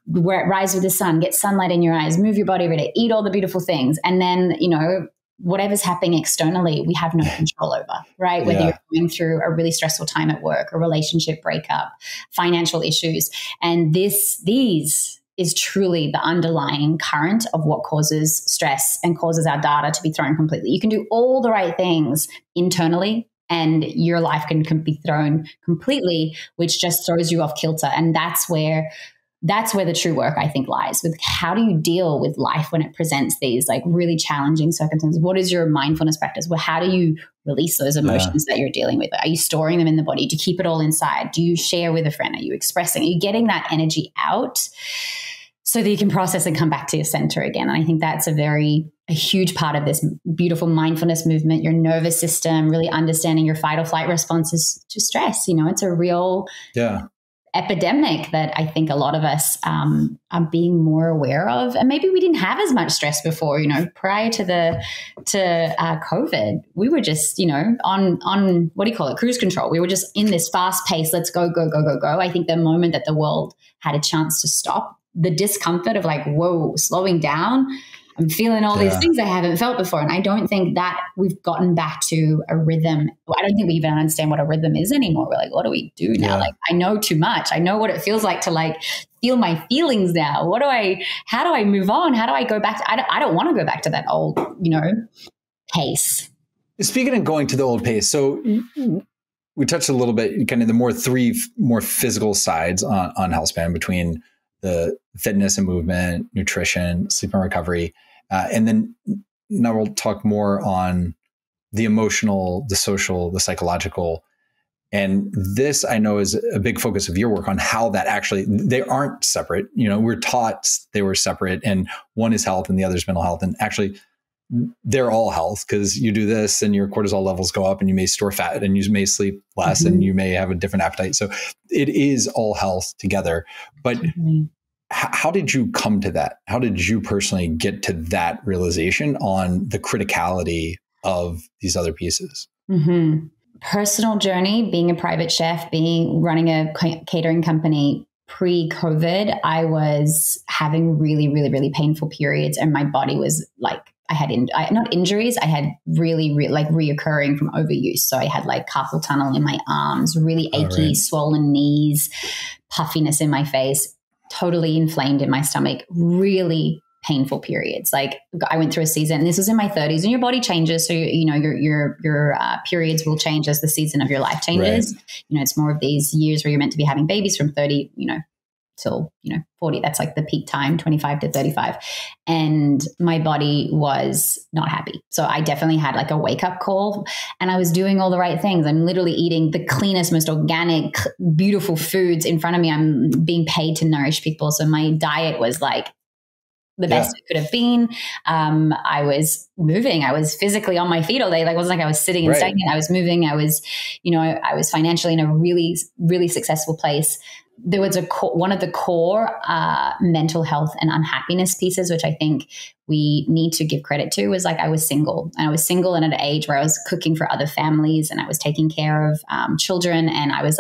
rise with the sun, get sunlight in your eyes, move your body every day, eat all the beautiful things. And then, whatever's happening externally, we have no control over, right? Whether you're going through a really stressful time at work, a relationship breakup, financial issues. And these is truly the underlying current of what causes stress and causes our data to be thrown completely. You can do all the right things internally and your life can be thrown completely, which just throws you off kilter. And that's where the true work, I think, lies with how do you deal with life when it presents these really challenging circumstances? What is your mindfulness practice? Well, how do you release those emotions that you're dealing with? Are you storing them in the body? Do you keep it all inside? Do you share with a friend? Are you expressing? Are you getting that energy out so that you can process and come back to your center again? And I think that's a huge part of this beautiful mindfulness movement, your nervous system, really understanding your fight or flight responses to stress. It's a real epidemic that I think a lot of us are being more aware of. And maybe we didn't have as much stress before, prior to COVID. We were just, on what do you call it? Cruise control. We were just in this fast pace. Let's go, go, go, go, go. I think the moment that the world had a chance to stop, the discomfort of whoa, slowing down, I'm feeling all these things I haven't felt before. And I don't think that we've gotten back to a rhythm. I don't think we even understand what a rhythm is anymore. We're what do we do now? I know too much. I know what it feels like to feel my feelings now. How do I move on? How do I go back? I don't want to go back to that old, pace. Speaking of going to the old pace. So we touched a little bit, kind of the three more physical sides on healthspan between the fitness and movement, nutrition, sleep and recovery. And then now we'll talk more on the emotional, the social, the psychological. And this I know is a big focus of your work on how that actually, they aren't separate. We're taught they were separate and one is health and the other is mental health. And actually they're all health because you do this and your cortisol levels go up and you may store fat and you may sleep less and you may have a different appetite. So it is all health together. But how did you come to that? How did you personally get to that realization on the criticality of these other pieces? Personal journey, being a private chef, running a catering company pre-COVID, I was having really, really, really painful periods and my body was I had not injuries. I had really reoccurring from overuse. So I had carpal tunnel in my arms, really achy, swollen knees, puffiness in my face, totally inflamed in my stomach, really painful periods. I went through a season, and this was in my 30s, and your body changes. So, your periods will change as the season of your life changes. Right. It's more of these years where you're meant to be having babies from 30, till 40. That's the peak time, 25 to 35. And my body was not happy. So I definitely had a wake up call, and I was doing all the right things. I'm literally eating the cleanest, most organic, beautiful foods in front of me. I'm being paid to nourish people. So my diet was the best it could have been. I was moving. I was physically on my feet all day. It wasn't I was sitting and stagnant. I was moving. I was, I was financially in a really, really successful place. There was one of the core mental health and unhappiness pieces, which I think we need to give credit to, was I was single. And I was single and at an age where I was cooking for other families and I was taking care of children. And I was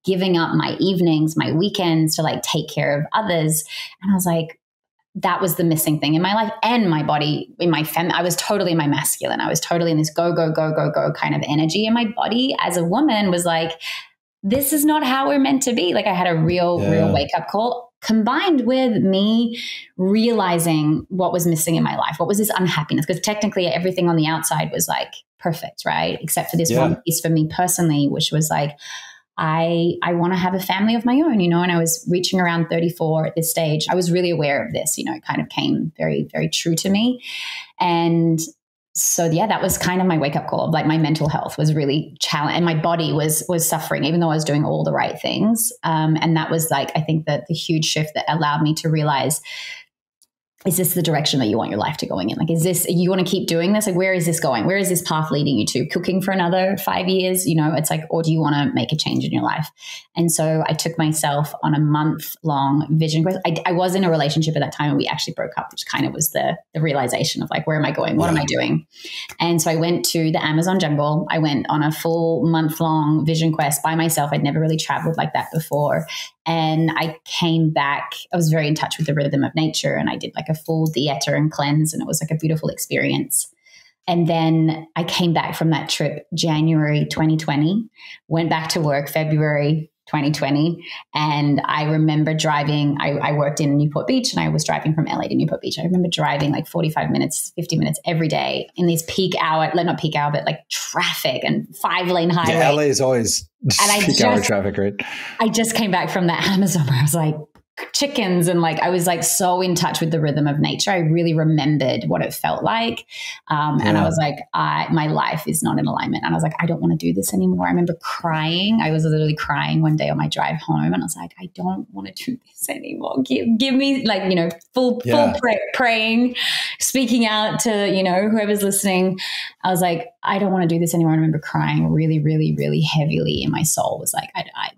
giving up my evenings, my weekends to take care of others. And I was that was the missing thing in my life and my body, in my I was totally in my masculine. I was totally in this go, go, go, go, go kind of energy. And my body as a woman was this is not how we're meant to be. I had a real wake up call. combined with me realizing what was missing in my life. What was this unhappiness? Because technically everything on the outside was like perfect, right? Except for this one piece for me personally, which was like, I want to have a family of my own, you know, and I was reaching around 34 at this stage. I was really aware of this, you know, it kind of came very, very true to me. And so, yeah, that was kind of my wake up call. Like my mental health was really challenged and my body was suffering, even though I was doing all the right things. And that was like, I think that the huge shift that allowed me to realize, is this the direction that you want your life to going in? Like, is this, you want to keep doing this? Like, where is this going? Where is this path leading you to? Cooking for another 5 years? You know, it's like, or do you want to make a change in your life? And so I took myself on a month-long vision quest. I was in a relationship at that time and we actually broke up, which kind of was the realization of like, where am I going? What am I doing? And so I went to the Amazon jungle. I went on a full month-long vision quest by myself. I'd never really traveled like that before. And I came back, I was very in touch with the rhythm of nature and I did like a full dieta and cleanse and it was like a beautiful experience. And then I came back from that trip January 2020, went back to work February 2020. And I remember driving, I worked in Newport Beach and I was driving from LA to Newport Beach. I remember driving like 45 minutes, 50 minutes every day in these peak hour, not peak hour, but like traffic and 5-lane highway. Yeah, LA is always peak hour traffic, right? I just came back from that Amazon where I was like, chickens and like I was like so in touch with the rhythm of nature. I really remembered what it felt like. And I was like, my life is not in alignment. And I was like, I don't want to do this anymore. I remember crying. I was literally crying one day on my drive home and I was like, I don't want to do this anymore. Give me like, you know, full praying, speaking out to, you know, whoever's listening. I was like, I don't want to do this anymore. I remember crying really, really, really heavily in my soul. Was like,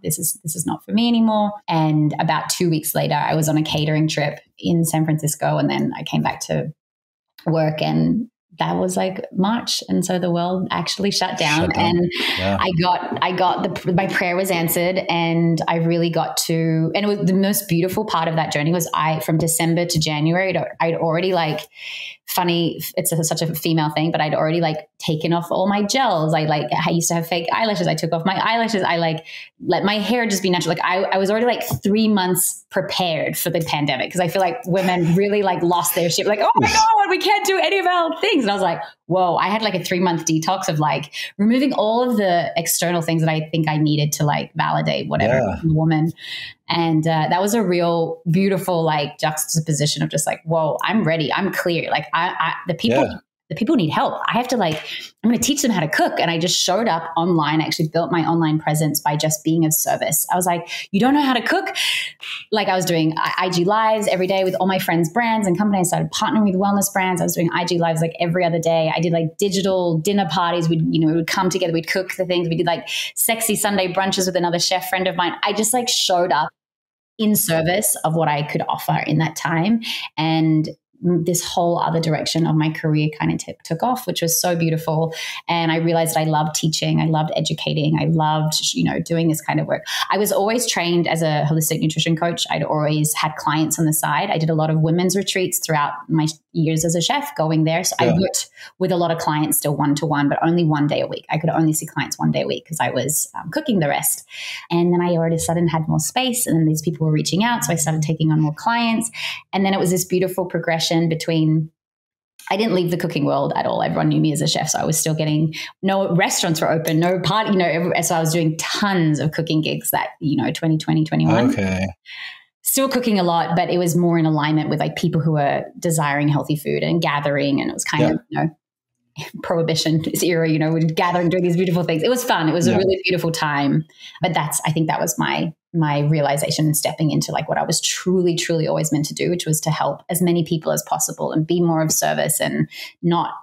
this is not for me anymore. And about 2 weeks later, I was on a catering trip in San Francisco, and then I came back to work, and that was like March, and so the world actually shut down. And I got my prayer was answered, and I really got to. And it was the most beautiful part of that journey was from December to January, I'd already like. Funny, it's such a female thing, but I'd already like taken off all my gels. I used to have fake eyelashes. I took off my eyelashes. I like let my hair just be natural. Like I was already like 3 months prepared for the pandemic because I feel like women really like lost their shit. Like, oh my God, we can't do any of our things. And I was like, whoa, I had like a 3-month detox of like removing all of the external things that I think I needed to like validate whatever I'm a woman. And that was a real beautiful like juxtaposition of just like, whoa, I'm ready. I'm clear. Like the people need help. I have to like, I'm going to teach them how to cook. And I just showed up online, actually built my online presence by just being of service. I was like, you don't know how to cook? Like I was doing IG lives every day with all my friends' brands and companies. I started partnering with wellness brands. I was doing IG lives like every other day. I did like digital dinner parties. We would come together. We'd cook the things. We did like sexy Sunday brunches with another chef friend of mine. I just like showed up in service of what I could offer in that time. And this whole other direction of my career kind of took off, which was so beautiful. And I realized I loved teaching. I loved educating. I loved, doing this kind of work. I was always trained as a holistic nutrition coach. I'd always had clients on the side. I did a lot of women's retreats throughout my years as a chef going there. So I worked with a lot of clients still one-to-one, but only 1 day a week. I could only see clients 1 day a week because I was cooking the rest. And then I all of a sudden had more space and then these people were reaching out. So I started taking on more clients. And then it was this beautiful progression between, I didn't leave the cooking world at all. Everyone knew me as a chef. So I was still getting, no restaurants were open, no party, so I was doing tons of cooking gigs that, 2020, 2021. Okay. Still cooking a lot, but it was more in alignment with like people who were desiring healthy food and gathering. And it was kind of, prohibition era, we're gathering, doing these beautiful things. It was fun. It was a really beautiful time. But I think that was my realization and stepping into like what I was truly, truly always meant to do, which was to help as many people as possible and be more of service and not,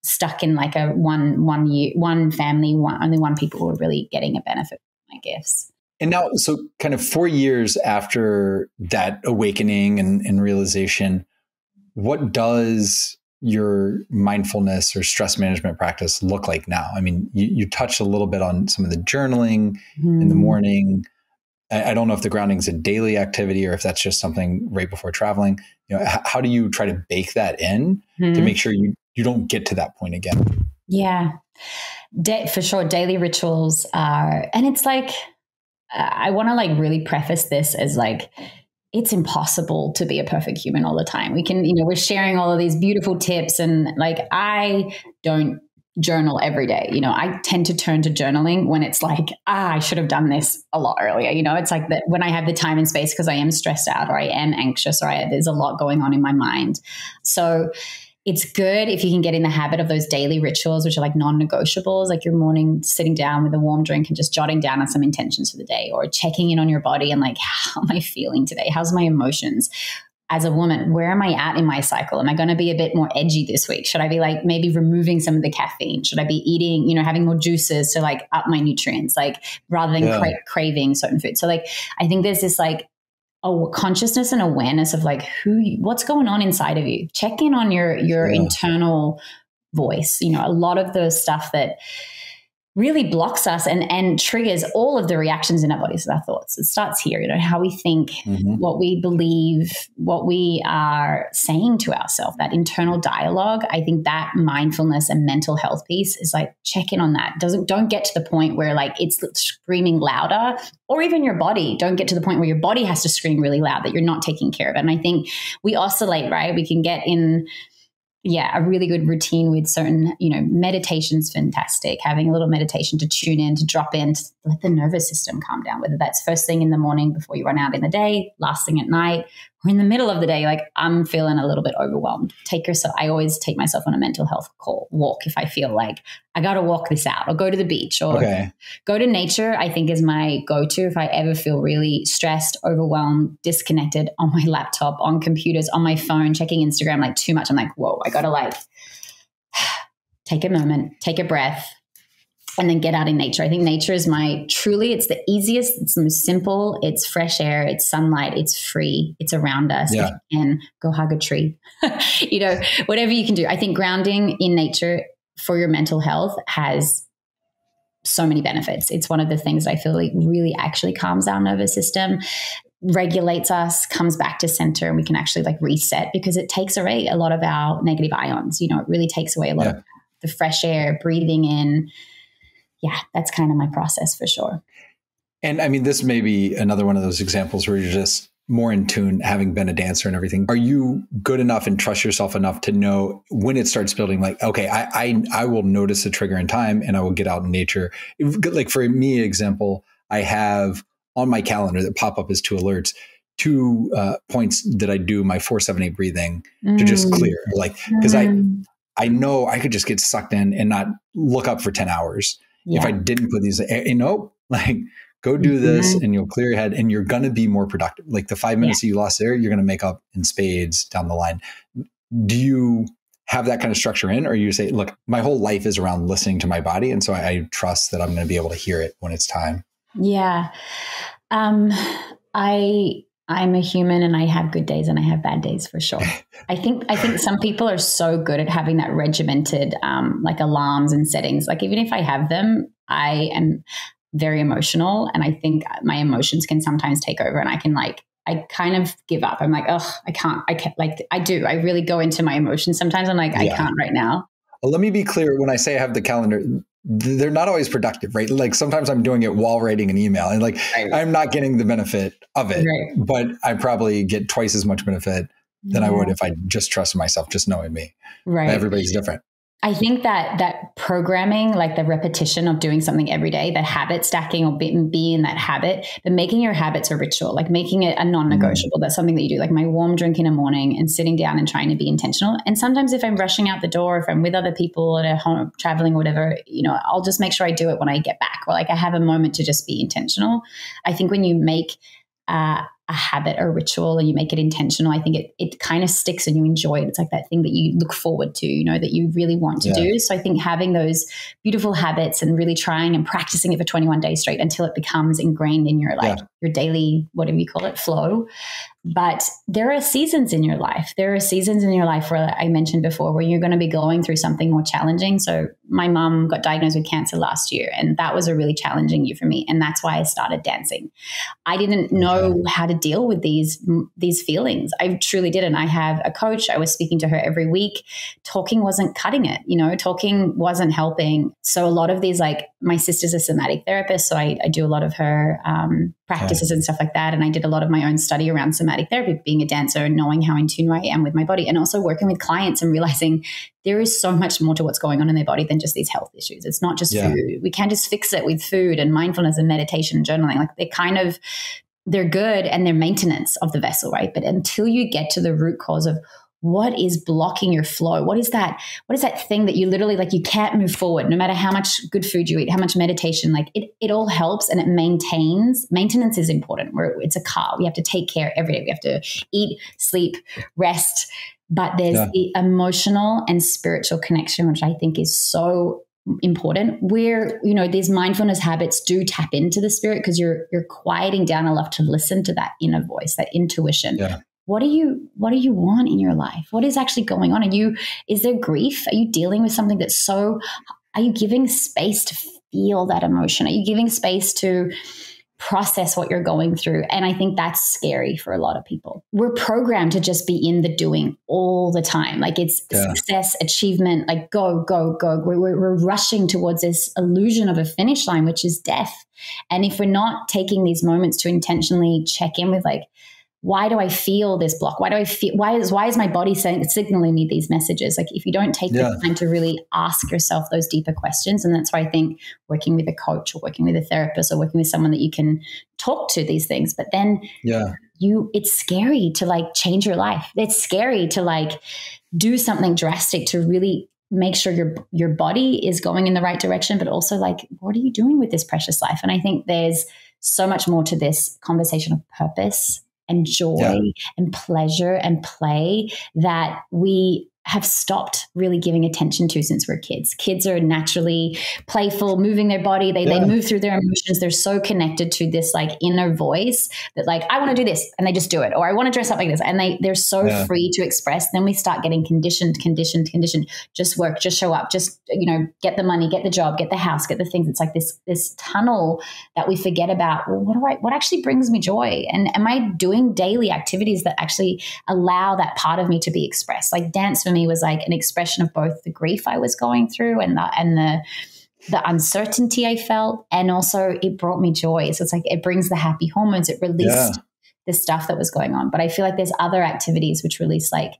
stuck in like a one family, only one people who were really getting a benefit from my gifts. And now, so kind of 4 years after that awakening and realization, what does your mindfulness or stress management practice look like now? I mean, you touched a little bit on some of the journaling in the morning. I don't know if the grounding is a daily activity or if that's just something right before traveling. How do you try to bake that in to make sure you don't get to that point again? Yeah, for sure. Daily rituals are, and it's like, I want to like really preface this as like, it's impossible to be a perfect human all the time. We can, we're sharing all of these beautiful tips, and like, I don't journal every day. I tend to turn to journaling when it's like, I should have done this a lot earlier. It's like that when I have the time and space because I am stressed out or I am anxious or there's a lot going on in my mind. So it's good if you can get in the habit of those daily rituals, which are like non-negotiables, like your morning sitting down with a warm drink and just jotting down on some intentions for the day, or checking in on your body and like, how am I feeling today? How's my emotions? As a woman, where am I at in my cycle? Am I going to be a bit more edgy this week? Should I be like maybe removing some of the caffeine? Should I be eating, having more juices to like up my nutrients, like rather than craving certain foods? So like, I think there's this like, consciousness and awareness of like what's going on inside of you. Check in on your internal voice. A lot of the stuff that really blocks us and triggers all of the reactions in our bodies, our thoughts. It starts here, how we think, what we believe, what we are saying to ourselves, that internal dialogue. I think that mindfulness and mental health piece is like, check in on that. Don't get to the point where like it's screaming louder, or even your body. Don't get to the point where your body has to scream really loud that you're not taking care of it. And I think we oscillate, right? We can get in a really good routine with certain, meditation's fantastic. Having a little meditation to tune in, to drop in, to let the nervous system calm down, whether that's first thing in the morning before you run out in the day, last thing at night, or in the middle of the day, like I'm feeling a little bit overwhelmed. I always take myself on a mental health walk if I feel like I got to walk this out, or go to the beach, or go to nature. I think is my go-to if I ever feel really stressed, overwhelmed, disconnected, on my laptop, on computers, on my phone, checking Instagram like too much. I'm like, whoa, I got to like take a moment, take a breath, and then get out in nature. I think nature is it's the easiest, it's the most simple, it's fresh air, it's sunlight, it's free, it's around us. Yeah. If you can, go hug a tree, whatever you can do. I think grounding in nature for your mental health has so many benefits. It's one of the things I feel like really actually calms our nervous system, regulates us, comes back to center, and we can actually like reset, because it takes away a lot of our negative ions. It really takes away a lot of the fresh air, breathing in. Yeah, that's kind of my process for sure. And I mean, this may be another one of those examples where you're just more in tune, having been a dancer and everything. Are you good enough and trust yourself enough to know when it starts building, like, okay, I will notice a trigger in time and I will get out in nature. Like for me, example, I have on my calendar that pop up as 2 alerts, 2 points that I do my 4-7-8 breathing to just clear, like, because I know I could just get sucked in and not look up for 10 hours. If I didn't put these, like, go do this and you'll clear your head and you're going to be more productive. Like the 5 minutes that you lost there, you're going to make up in spades down the line. Do you have that kind of structure in, or you say, look, my whole life is around listening to my body, and so I trust that I'm going to be able to hear it when it's time? Yeah. I'm a human and I have good days and I have bad days for sure. I think some people are so good at having that regimented, like alarms and settings. Like even if I have them, I am very emotional, and I think my emotions can sometimes take over, and I kind of give up. I'm like, oh, I can't, like I do. I really go into my emotions sometimes. I'm like, I can't right now. Well, let me be clear. When I say I have the calendar, they're not always productive, right? Like sometimes I'm doing it while writing an email, and like I'm not getting the benefit of it, but I probably get twice as much benefit than I would if I just trusted myself, just knowing me. Right. Everybody's different. I think that programming, like the repetition of doing something every day, that habit stacking or be in that habit, but making your habits a ritual, like making it a non-negotiable. That's something that you do, like my warm drink in the morning and sitting down and trying to be intentional. And sometimes if I'm rushing out the door, if I'm with other people at home, traveling or whatever, I'll just make sure I do it when I get back, or like I have a moment to just be intentional. I think when you make a habit or ritual and you make it intentional, I think it kind of sticks and you enjoy it. It's like that thing that you look forward to, that you really want to do. So I think having those beautiful habits and really trying and practicing it for 21 days straight until it becomes ingrained in your your daily, whatever you call it, flow. But there are seasons in your life. There are seasons in your life where I mentioned before where you're going to be going through something more challenging. So my mom got diagnosed with cancer last year, and that was a really challenging year for me. And that's why I started dancing. I didn't know how to deal with these feelings. I truly didn't. I have a coach. I was speaking to her every week. Talking wasn't cutting it. Talking wasn't helping. So a lot of these, like my sister's a somatic therapist. So I do a lot of her practices and stuff like that. And I did a lot of my own study around somatic therapy, being a dancer and knowing how in tune I am with my body, and also working with clients and realizing there is so much more to what's going on in their body than just these health issues. It's not just food. We can't just fix it with food and mindfulness and meditation and journaling. Like they're good and they're maintenance of the vessel, right? But until you get to the root cause of what is blocking your flow, what is that thing that you literally, like, you can't move forward no matter how much good food you eat, how much meditation, like it all helps and it maintains. Maintenance is important. It's a car. We have to take care every day. We have to eat, sleep, rest. But there's the emotional and spiritual connection, which I think is so important, where, you know, these mindfulness habits do tap into the spirit, because you're quieting down enough to listen to that inner voice, that intuition. What do you want in your life? What is actually going on? Is there grief? Are you dealing with something are you giving space to feel that emotion? Are you giving space to process what you're going through? And I think that's scary for a lot of people. We're programmed to just be in the doing all the time. Like, it's success, achievement, like go, go, go. We're rushing towards this illusion of a finish line, which is death. And if we're not taking these moments to intentionally check in with, like, why do I feel this block? Why is my body signaling me these messages? Like, if you don't take the time to really ask yourself those deeper questions, and that's why I think working with a coach or working with a therapist or working with someone that you can talk to these things, but then it's scary to, like, change your life. It's scary to, like, do something drastic to really make sure your body is going in the right direction, but also, like, what are you doing with this precious life? And I think there's so much more to this conversation of purpose and joy and pleasure and play that we have stopped really giving attention to since we're kids. Kids are naturally playful, moving their body. They move through their emotions. They're so connected to this, like, inner voice that, like, I want to do this, and they just do it. Or I want to dress up like this. And they're so free to express. Then we start getting conditioned. Just work, just show up, just, you know, get the money, get the job, get the house, get the things. It's like this tunnel that we forget about. Well, what actually brings me joy? And am I doing daily activities that actually allow that part of me to be expressed? Like, dance for me was like an expression of both the grief I was going through and the uncertainty I felt, and also it brought me joy. So it's like it brings the happy hormones. It released the stuff that was going on. But I feel like there's other activities which release, like,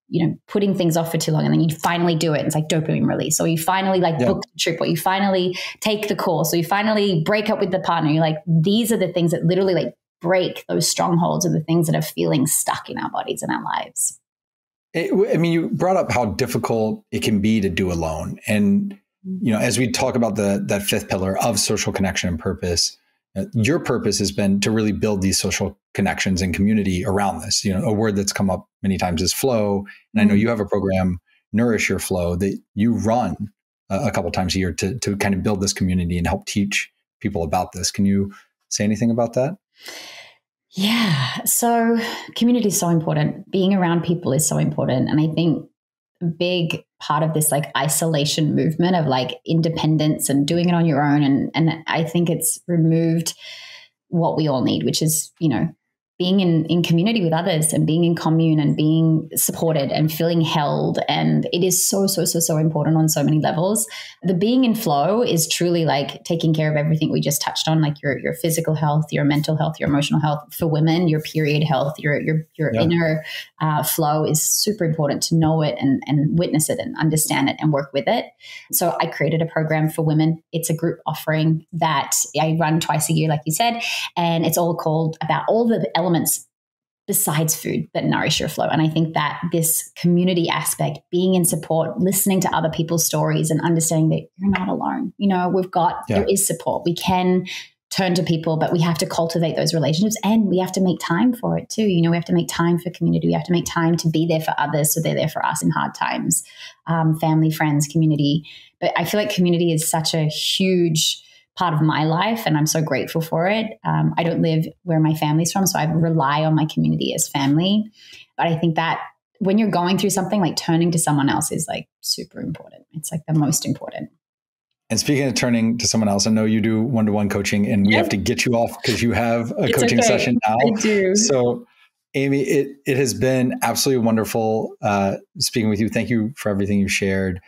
you know, putting things off for too long and then you finally do it. It's like dopamine release, or you finally, like, book the trip, or you finally take the course, or you finally break up with the partner. You're like, these are the things that literally, like, break those strongholds of the things that are feeling stuck in our bodies and our lives. I mean, you brought up how difficult it can be to do alone. And, you know, as we talk about that fifth pillar of social connection and purpose, your purpose has been to really build these social connections and community around this. You know, a word that's come up many times is flow. And I know you have a program, Nourish Your Flow, that you run a couple times a year to kind of build this community and help teach people about this. Can you say anything about that? Yeah. So community is so important. Being around people is so important. And I think a big part of this, like, isolation movement of, like, independence and doing it on your own. And I think it's removed what we all need, which is, you know, being in community with others and being in commune and being supported and feeling held. And it is so, so, so, so important on so many levels. The being in flow is truly, like, taking care of everything we just touched on, like your physical health, your mental health, your emotional health. For women, your period health, your inner flow is super important to know it and witness it and understand it and work with it. So I created a program for women. It's a group offering that I run twice a year, like you said, and it's all called about all the elements besides food that nourish your flow. And I think that this community aspect, being in support, listening to other people's stories and understanding that you're not alone. You know, there is support. We can turn to people, but we have to cultivate those relationships and we have to make time for it too. You know, we have to make time for community. We have to make time to be there for others so they're there for us in hard times, family, friends, community. But I feel like community is such a huge part of my life, and I'm so grateful for it. I don't live where my family's from, so I rely on my community as family. But I think that when you're going through something, like, turning to someone else is, like, super important. It's, like, the most important. And speaking of turning to someone else, I know you do one-to-one coaching, and we have to get you off because you have a coaching session now. I do. So, Aimee, it has been absolutely wonderful speaking with you. Thank you for everything you shared.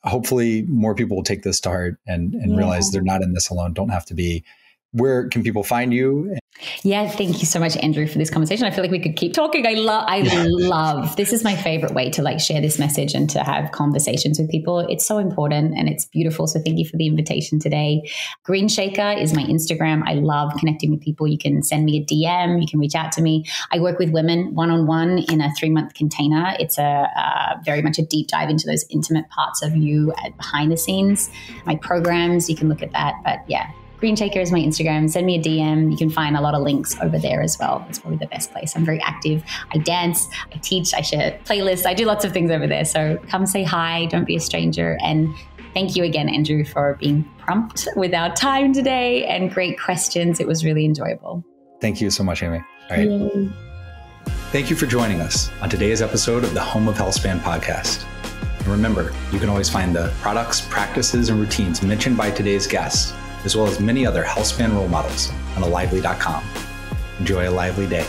Hopefully more people will take this to heart and realize they're not in this alone, don't have to be. Where can people find you? Yeah, thank you so much, Andrew, for this conversation. I feel like we could keep talking. I love, this is my favorite way to like share this message and to have conversations with people. It's so important and it's beautiful. So thank you for the invitation today. Green Shaker is my Instagram. I love connecting with people. You can send me a DM. You can reach out to me. I work with women one-on-one in a 3-month container. It's very much a deep dive into those intimate parts of you behind the scenes. My programs, you can look at that. But yeah, Green Shaker is my Instagram. Send me a DM. You can find a lot of links over there as well. It's probably the best place. I'm very active. I dance, I teach, I share playlists. I do lots of things over there. So come say hi. Don't be a stranger. And thank you again, Andrew, for being prompt with our time today and great questions. It was really enjoyable. Thank you so much, Aimee. All right. Yay. Thank you for joining us on today's episode of the Home of Healthspan podcast. And remember, you can always find the products, practices, and routines mentioned by today's guests, as well as many other Healthspan role models on alively.com. Enjoy a lively day.